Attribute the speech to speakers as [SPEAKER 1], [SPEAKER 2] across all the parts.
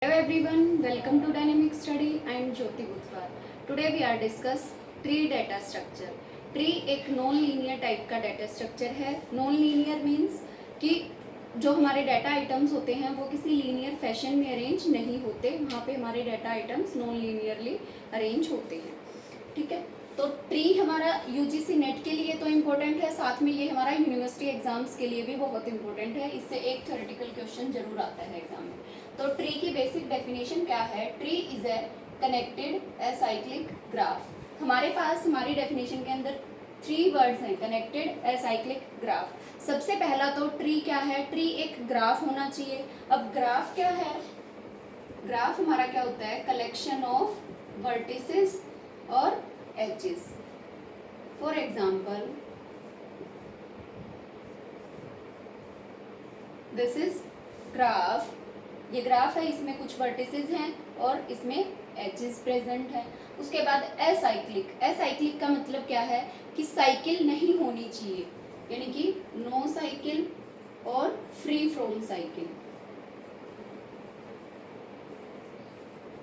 [SPEAKER 1] Hello everyone, welcome to Dynamic Study. I am Jyoti Butwar. Today we are discuss tree data structure. Tree एक non linear type का data structure है. Non linear means कि जो हमारे data items होते हैं वो किसी लीनियर फैशन में अरेंज नहीं होते. वहाँ पे हमारे data items non linearly arrange होते हैं. ठीक है, तो ट्री हमारा यूजीसी नेट के लिए तो इम्पोर्टेंट है, साथ में ये हमारा यूनिवर्सिटी एग्जाम्स के लिए भी बहुत इंपॉर्टेंट है. इससे एक थ्योरेटिकल क्वेश्चन जरूर आता है एग्जाम में. तो ट्री की बेसिक डेफिनेशन क्या है? Tree is a connected acyclic graph. हमारे पास हमारी डेफिनेशन के अंदर 3 वर्ड्स हैं. Connected acyclic graph. सबसे पहला तो ट्री क्या है? ट्री एक ग्राफ होना चाहिए. अब ग्राफ क्या है? ग्राफ हमारा क्या होता है? कलेक्शन ऑफ वर्टिसेस और edges. For example this is graph. ये ग्राफ है, इसमें कुछ वर्टिसेस हैं और इसमें एजेस प्रेजेंट है. उसके बाद एसाइक्लिक. एसाइक्लिक का मतलब क्या है? कि साइकिल नहीं होनी चाहिए, यानी कि नो साइकिल और फ्री फ्रॉम साइकिल.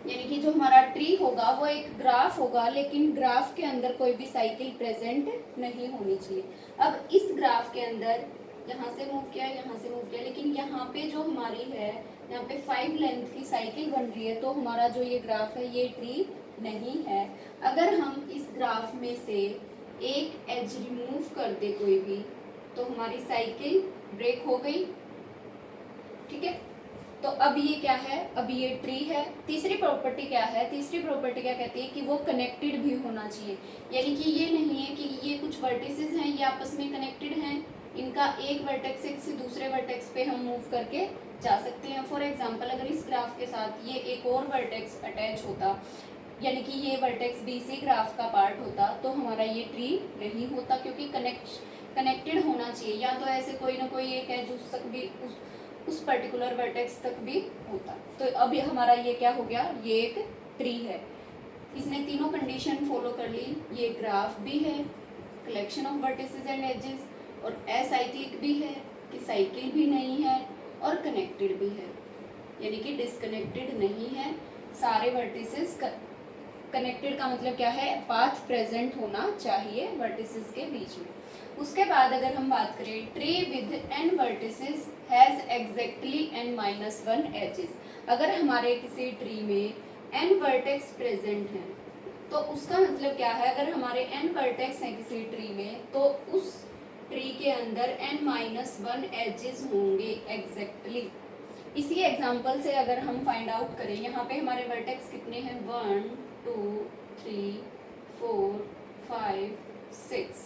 [SPEAKER 1] यानी कि जो हमारा ट्री होगा वो एक ग्राफ होगा, लेकिन ग्राफ के अंदर कोई भी साइकिल प्रेजेंट नहीं होनी चाहिए. अब इस ग्राफ के अंदर यहाँ से मूव किया, यहाँ से मूव किया, लेकिन यहाँ पे जो हमारी है, यहाँ पे 5 लेंथ की साइकिल बन रही है, तो हमारा जो ये ग्राफ है ये ट्री नहीं है. अगर हम इस ग्राफ में से एक एज रिमूव कर दे कोई भी, तो हमारी साइकिल ब्रेक हो गई. ठीक है, तो अब ये क्या है? अब ये ट्री है. तीसरी प्रॉपर्टी क्या है? तीसरी प्रॉपर्टी क्या कहती है? कि वो कनेक्टेड भी होना चाहिए. यानी कि ये नहीं है कि ये कुछ वर्टिसेस हैं, ये आपस में कनेक्टेड हैं, इनका एक वर्टेक्स से किसी दूसरे वर्टेक्स पे हम मूव करके जा सकते हैं. फॉर एग्जांपल अगर इस ग्राफ के साथ ये एक और वर्टेक्स अटैच होता, यानी कि ये वर्टेक्स बीसी ग्राफ का पार्ट होता, तो हमारा ये ट्री नहीं होता, क्योंकि कनेक्टेड होना चाहिए. या तो ऐसे कोई ना कोई एक एज उस तक भी उस पर्टिकुलर वर्टेक्स तक भी होता. तो अब ये हमारा ये क्या हो गया? ये एक ट्री है. इसने तीनों कंडीशन फॉलो कर ली. ये ग्राफ भी है, collection of vertices and edges, और एसाइक्लिक भी है कि साइकिल भी नहीं है, और कनेक्टेड भी है, यानी कि डिसकनेक्टेड नहीं है. सारे वर्टिसेस कनेक्टेड का मतलब क्या है? पाथ प्रेजेंट होना चाहिए वर्टिसेस के बीच में. उसके बाद अगर हम बात करें, tree with n vertices has exactly n-1 edges. अगर हमारे किसी ट्री में n वर्टेक्स प्रेजेंट हैं, तो उसका मतलब क्या है? अगर हमारे n वर्टेक्स हैं किसी ट्री में, तो उस ट्री के अंदर n-1 एजेस होंगे एग्जैक्टली. इसी एग्जांपल से अगर हम फाइंड आउट करें, यहाँ पे हमारे वर्टेक्स कितने हैं? 1 2 3 4 5 6.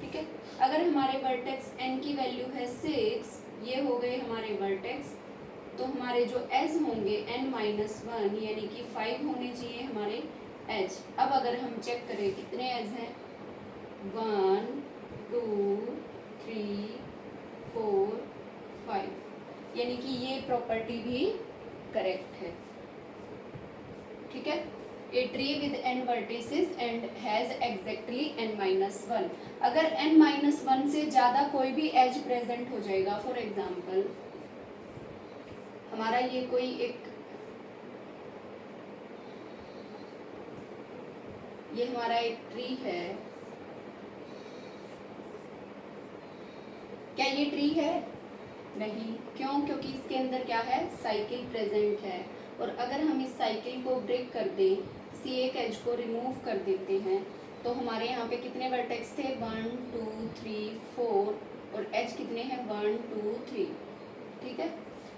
[SPEAKER 1] ठीक है, अगर हमारे वर्टेक्स n की वैल्यू है 6, ये हो गए हमारे वर्टेक्स, तो हमारे जो एज होंगे n-1 यानी कि 5 होने चाहिए हमारे एज. अब अगर हम चेक करें कितने एज हैं? 1 2 3 4 5, यानी कि ये प्रॉपर्टी भी करेक्ट है. ठीक है, a tree with n vertices and has exactly n-1. अगर n-1 से ज़्यादा कोई भी एज प्रेजेंट हो जाएगा, फॉर एग्जांपल हमारा ये कोई एक, ये हमारा एक ट्री है. क्या ये ट्री है? नहीं. क्यों? क्योंकि इसके अंदर क्या है? साइकिल प्रेजेंट है. और अगर हम इस साइकिल को ब्रेक कर दें, किसी एक एज को रिमूव कर देते हैं, तो हमारे यहाँ पे कितने वर्टेक्स थे? 1 2 3 4, और एज कितने हैं? 1 2 3. ठीक है,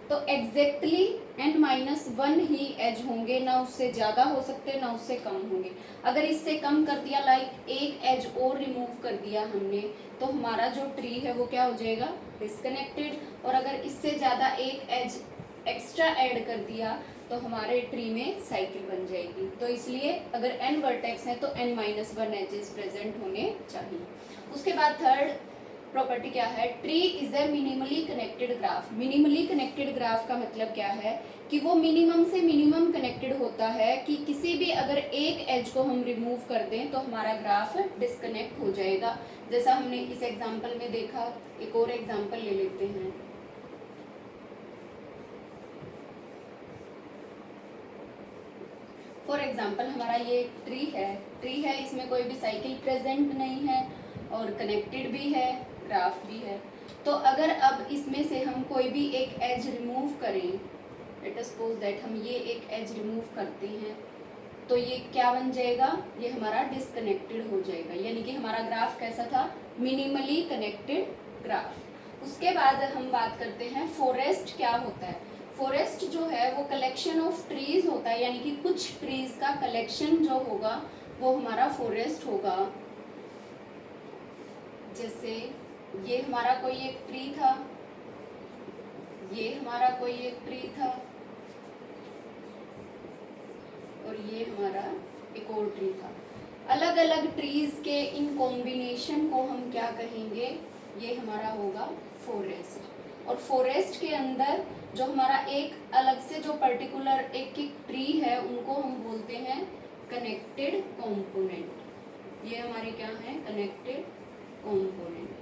[SPEAKER 1] तो एग्जैक्टली n-1 ही एज होंगे, ना उससे ज़्यादा हो सकते ना उससे कम होंगे. अगर इससे कम कर दिया, लाइक एक एज और रिमूव कर दिया हमने, तो हमारा जो ट्री है वो क्या हो जाएगा? डिसकनेक्टेड. और अगर इससे ज़्यादा एक एज एक्स्ट्रा ऐड कर दिया, तो हमारे ट्री में साइकिल बन जाएगी. तो इसलिए अगर n वर्टेक्स है तो n-1 एजेस प्रेजेंट होने चाहिए. उसके बाद थर्ड प्रॉपर्टी क्या है? Tree is a minimally connected graph. Minimally connected graph का मतलब क्या है? कि वो मिनिमम से मिनिमम कनेक्टेड होता है, कि किसी भी अगर एक एज को हम रिमूव कर दें तो हमारा ग्राफ डिस्कनेक्ट हो जाएगा. जैसा हमने इस एग्जांपल में देखा. एक और एग्जांपल ले लेते हैं. फॉर एग्जाम्पल हमारा ये ट्री है, इसमें कोई भी साइकिल प्रेजेंट नहीं है और कनेक्टेड भी है, ग्राफ भी है। तो अगर अब इसमें से हम कोई भी एक एज रिमूव करें, लेट अस सपोज दैट हम ये एक एज रिमूव करते हैं, तो ये क्या बन जाएगा, ये हमारा डिसकनेक्टेड हो जाएगा, यानी कि हमारा ग्राफ कैसा था, मिनिमली कनेक्टेड ग्राफ। उसके बाद हम बात करते हैं फॉरेस्ट क्या होता है। फॉरेस्ट जो है वो कलेक्शन ऑफ ट्रीज होता है, यानी कि कुछ ट्रीज का कलेक्शन जो होगा वो हमारा फॉरेस्ट होगा। जैसे ये हमारा कोई एक ट्री था, ये हमारा कोई एक ट्री था, और ये हमारा एक और ट्री था। अलग अलग ट्रीज के इन कॉम्बिनेशन को हम क्या कहेंगे, ये हमारा होगा फॉरेस्ट। और फॉरेस्ट के अंदर जो हमारा एक अलग से जो पर्टिकुलर एक एक ट्री है उनको हम बोलते हैं कनेक्टेड कंपोनेंट। ये हमारे क्या है, connected component.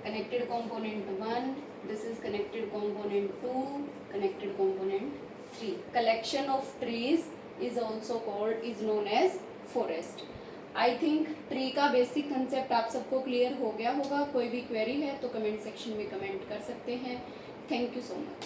[SPEAKER 1] connected component 1, this is connected component 2, connected component 3. Collection of trees is also called, is known as forest. I think tree का बेसिक कंसेप्ट आप सबको क्लियर हो गया होगा। कोई भी क्वेरी है तो कमेंट सेक्शन में कमेंट कर सकते हैं। Thank you so much.